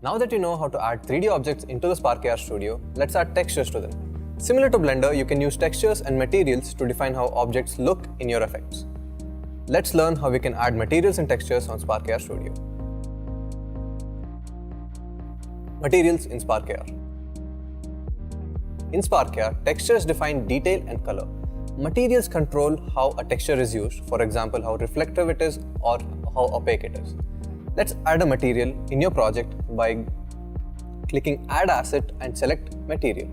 Now that you know how to add 3D objects into the Spark AR Studio, let's add textures to them. Similar to Blender, you can use textures and materials to define how objects look in your effects. Let's learn how we can add materials and textures on Spark AR Studio. Materials in Spark AR. In Spark AR, textures define detail and color. Materials control how a texture is used, for example, how reflective it is or how opaque it is. Let's add a material in your project by clicking Add Asset and select Material.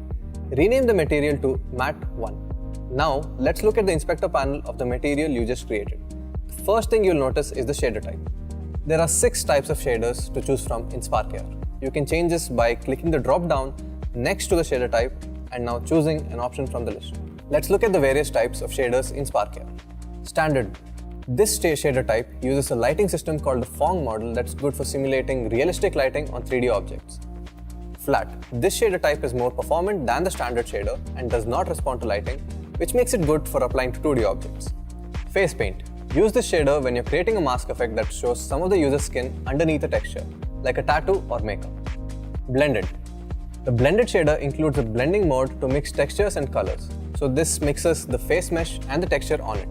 Rename the material to Matte 1. Now, let's look at the inspector panel of the material you just created. The first thing you'll notice is the shader type. There are 6 types of shaders to choose from in Spark AR. You can change this by clicking the drop down next to the shader type and now choosing an option from the list. Let's look at the various types of shaders in Spark AR. Standard. This shader type uses a lighting system called the Phong model that's good for simulating realistic lighting on 3D objects. Flat. This shader type is more performant than the standard shader and does not respond to lighting, which makes it good for applying to 2D objects. Face paint. Use this shader when you're creating a mask effect that shows some of the user's skin underneath a texture, like a tattoo or makeup. Blended. The blended shader includes a blending mode to mix textures and colors, so this mixes the face mesh and the texture on it.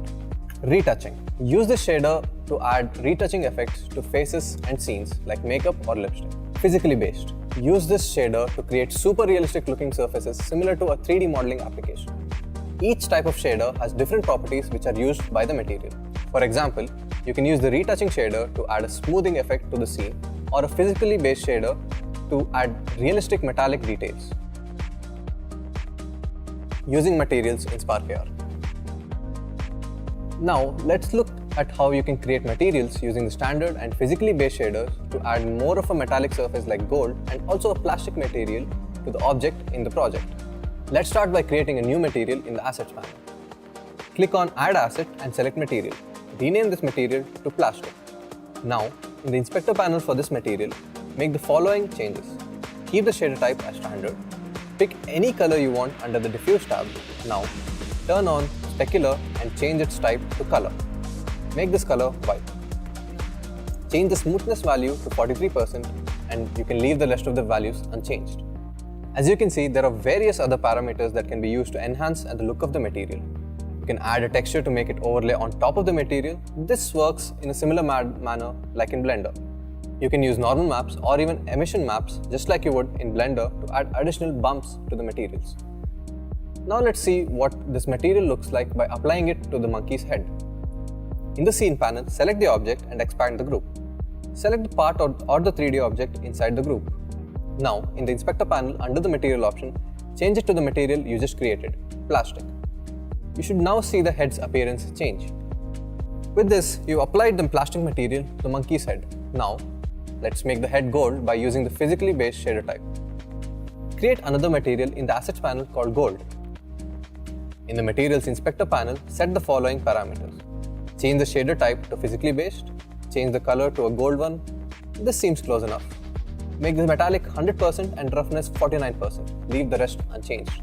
Retouching. Use this shader to add retouching effects to faces and scenes like makeup or lipstick. Physically based. Use this shader to create super realistic looking surfaces similar to a 3D modeling application. Each type of shader has different properties which are used by the material. For example, you can use the retouching shader to add a smoothing effect to the scene or a physically based shader to add realistic metallic details. Using materials in Spark AR. Now, let's look at how you can create materials using the standard and physically based shaders to add more of a metallic surface like gold and also a plastic material to the object in the project. Let's start by creating a new material in the Assets panel. Click on Add Asset and select Material. Rename this material to Plastic. Now, in the Inspector panel for this material, make the following changes. Keep the shader type as standard. Pick any color you want under the Diffuse tab. Now, turn on Specular and change its type to Color. Make this color white. Change the smoothness value to 43% and you can leave the rest of the values unchanged. As you can see, there are various other parameters that can be used to enhance the look of the material. You can add a texture to make it overlay on top of the material. This works in a similar manner like in Blender. You can use normal maps or even emission maps just like you would in Blender to add additional bumps to the materials. Now let's see what this material looks like by applying it to the monkey's head. In the Scene panel, select the object and expand the group. Select the part or the 3D object inside the group. Now, in the Inspector panel under the Material option, change it to the material you just created, Plastic. You should now see the head's appearance change. With this, you applied the plastic material to the monkey's head. Now, let's make the head gold by using the physically based shader type. Create another material in the Assets panel called Gold. In the Materials Inspector panel, set the following parameters. Change the shader type to physically based. Change the color to a gold one. This seems close enough. Make the metallic 100% and roughness 49%. Leave the rest unchanged.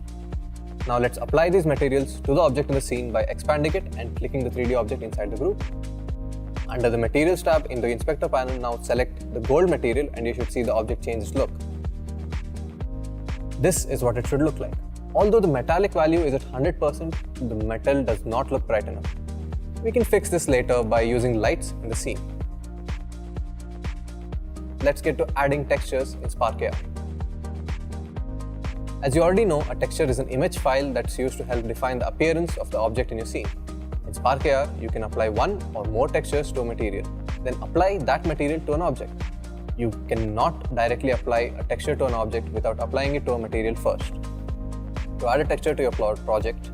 Now let's apply these materials to the object in the scene by expanding it and clicking the 3D object inside the group. Under the Materials tab in the Inspector panel, now select the gold material and you should see the object change its look. This is what it should look like. Although the metallic value is at 100%, the metal does not look bright enough. We can fix this later by using lights in the scene. Let's get to adding textures in Spark AR. As you already know, a texture is an image file that's used to help define the appearance of the object in your scene. In Spark AR, you can apply one or more textures to a material, then apply that material to an object. You cannot directly apply a texture to an object without applying it to a material first. To add a texture to your project,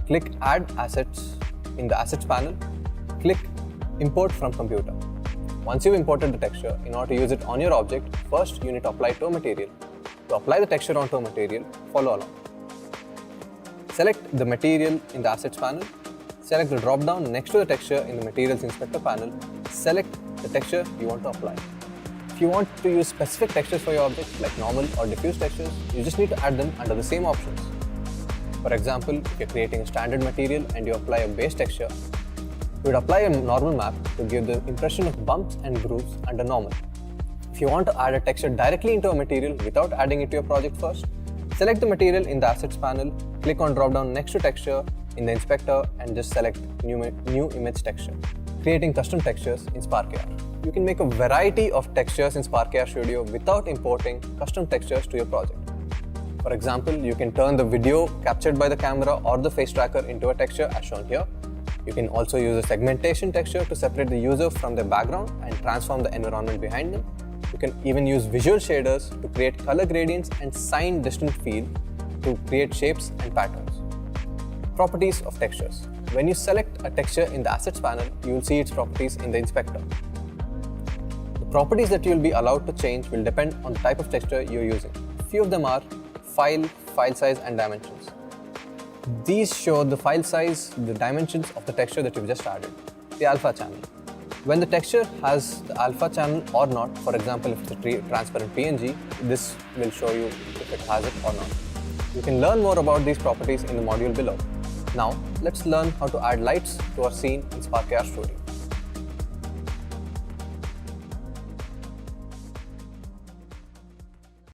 click Add Assets in the Assets panel, click Import from Computer. Once you've imported the texture, in order to use it on your object, first you need to apply it to a material. To apply the texture onto a material, follow along. Select the material in the Assets panel, select the drop-down next to the texture in the Materials Inspector panel, select the texture you want to apply. If you want to use specific textures for your object, like normal or diffuse textures, you just need to add them under the same options. For example, if you're creating a standard material and you apply a base texture, you would apply a normal map to give the impression of bumps and grooves under normal. If you want to add a texture directly into a material without adding it to your project first, select the material in the Assets panel, click on drop-down next to Texture in the inspector and just select New Image Texture, creating custom textures in Spark AR. You can make a variety of textures in Spark AR Studio without importing custom textures to your project. For example, you can turn the video captured by the camera or the face tracker into a texture as shown here. You can also use a segmentation texture to separate the user from their background and transform the environment behind them. You can even use visual shaders to create color gradients and sign distant field to create shapes and patterns. Properties of textures. When you select a texture in the Assets panel, you will see its properties in the inspector. The properties that you will be allowed to change will depend on the type of texture you are using. Few of them are file size and dimensions. These show the file size, the dimensions of the texture that you've just added. The alpha channel. When the texture has the alpha channel or not, for example, if it's a transparent PNG, this will show you if it has it or not. You can learn more about these properties in the module below. Now, let's learn how to add lights to our scene in Spark AR Studio.